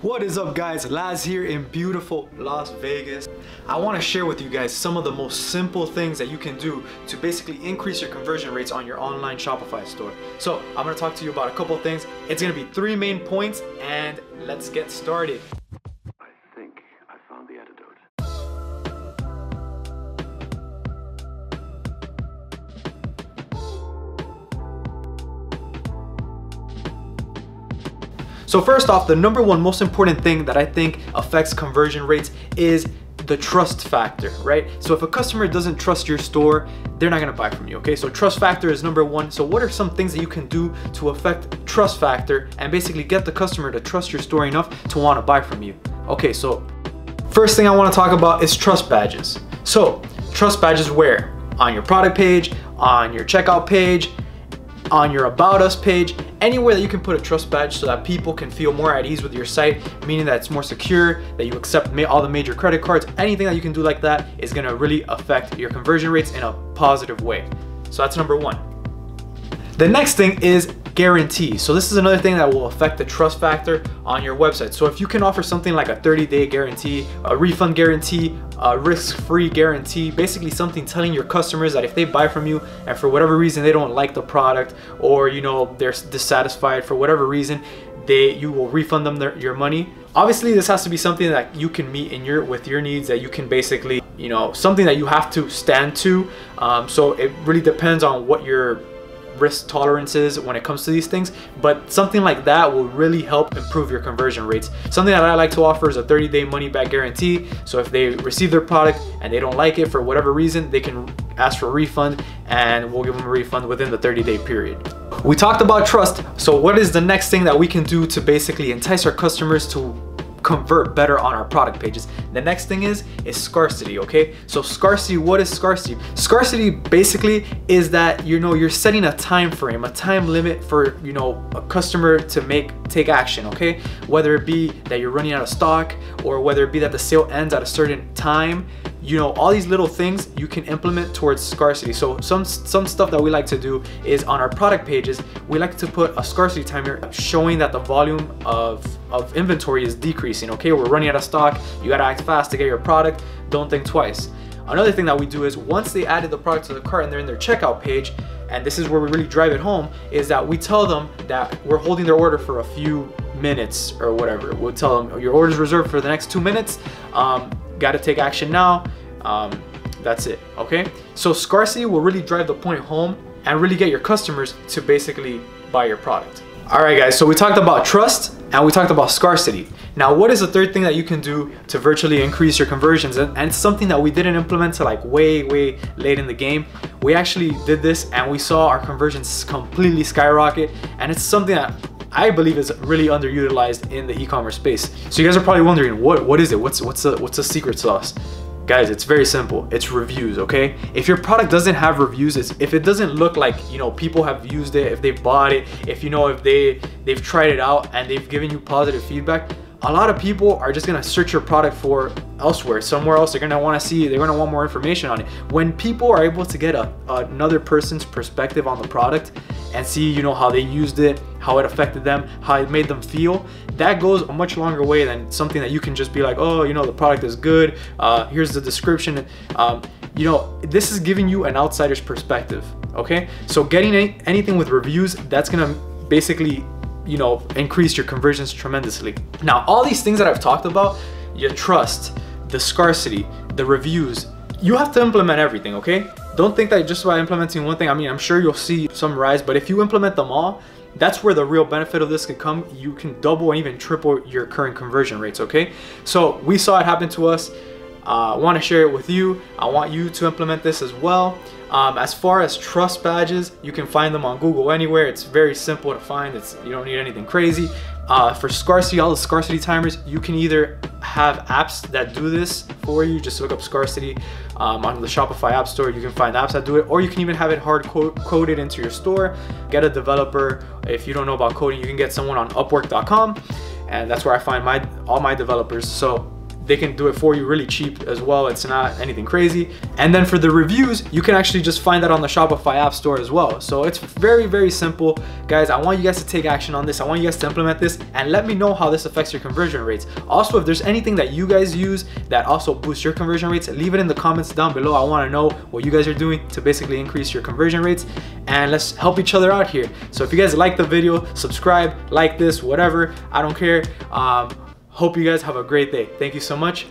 What is up, guys? Laz here in beautiful Las Vegas. I want to share with you guys some of the most simple things that you can do to basically increase your conversion rates on your online Shopify store. So I'm going to talk to you about a couple of things. It's going to be 3 main points, and let's get started. I think I found the antidote. So first off, the number one most important thing that I think affects conversion rates is the trust factor, right? So if a customer doesn't trust your store, they're not gonna buy from you, okay? So trust factor is number one. So what are some things that you can do to affect trust factor and basically get the customer to trust your store enough to wanna buy from you? Okay, so first thing I wanna talk about is trust badges. So trust badges where? On your product page, on your checkout page, on your About Us page, anywhere that you can put a trust badge so that people can feel more at ease with your site, meaning that it's more secure, that you accept all the major credit cards. Anything that you can do like that is gonna really affect your conversion rates in a positive way. So that's number one. The next thing is guarantee. So this is another thing that will affect the trust factor on your website. So if you can offer something like a 30-day guarantee, a refund guarantee, a risk-free guarantee, basically something telling your customers that if they buy from you and for whatever reason they don't like the product, or they're dissatisfied for whatever reason, you will refund them your money. Obviously this has to be something that you can meet with your needs, that you can basically, something that you have to stand to. So it really depends on what your risk tolerances when it comes to these things, but something like that will really help improve your conversion rates. Something that I like to offer is a 30-day money back guarantee. So if they receive their product and they don't like it for whatever reason, they can ask for a refund and we'll give them a refund within the 30-day period. We talked about trust. So what is the next thing that we can do to basically entice our customers to convert better on our product pages? The next thing is scarcity, okay? So scarcity, what is scarcity? Scarcity basically is that you're setting a time frame, a time limit for a customer to take action, okay? Whether it be that you're running out of stock, or whether it be that the sale ends at a certain time. All these little things you can implement towards scarcity. So some stuff that we like to do is on our product pages, we like to put a scarcity timer showing that the volume of inventory is decreasing, okay? We're running out of stock, you gotta act fast to get your product, don't think twice. Another thing that we do is once they added the product to the cart and they're in their checkout page, and this is where we really drive it home, is that we tell them that we're holding their order for a few minutes or whatever. We'll tell them your order's reserved for the next 2 minutes, gotta take action now. That's it, okay? So scarcity will really drive the point home and really get your customers to basically buy your product. All right, guys, so we talked about trust and we talked about scarcity. Now, what is the third thing that you can do to virtually increase your conversions? And it's something that we didn't implement till like way late in the game. We actually did this and we saw our conversions completely skyrocket, and it's something that I believe is really underutilized in the e-commerce space. So you guys are probably wondering, what is it? What's the secret sauce? Guys, it's very simple. It's reviews, okay? If your product doesn't have reviews, if it doesn't look like people have used it, if they bought it, if they've tried it out and they've given you positive feedback, a lot of people are just gonna search your product for elsewhere, somewhere else. They're gonna want more information on it. When people are able to get another person's perspective on the product and see how they used it, how it affected them, how it made them feel, that goes a much longer way than something that you can just be like, oh, the product is good, here's the description. This is giving you an outsider's perspective, okay? So getting anything with reviews, that's gonna basically increase your conversions tremendously. Now, all these things that I've talked about, your trust, the scarcity, the reviews, you have to implement everything, okay? Don't think that just by implementing one thing, I'm sure you'll see some rise, but if you implement them all, that's where the real benefit of this could come. You can double and even triple your current conversion rates, okay? So we saw it happen to us. I want to share it with you. I want you to implement this as well. As far as trust badges, you can find them on Google anywhere. It's very simple to find. You don't need anything crazy. For scarcity, all the scarcity timers, you can either have apps that do this for you. Just look up scarcity on the Shopify app store. You can find apps that do it, or you can even have it hard coded into your store. Get a developer. If you don't know about coding, you can get someone on Upwork.com, and that's where I find all my developers. So they can do it for you really cheap as well. It's not anything crazy. And then for the reviews, you can actually just find that on the Shopify app store as well. So it's very, very simple. Guys, I want you guys to take action on this. I want you guys to implement this and let me know how this affects your conversion rates. Also, if there's anything that you guys use that also boosts your conversion rates, leave it in the comments down below. I want to know what you guys are doing to basically increase your conversion rates, and let's help each other out here. So if you guys like the video, subscribe, like this, whatever, I don't care. Hope you guys have a great day. Thank you so much.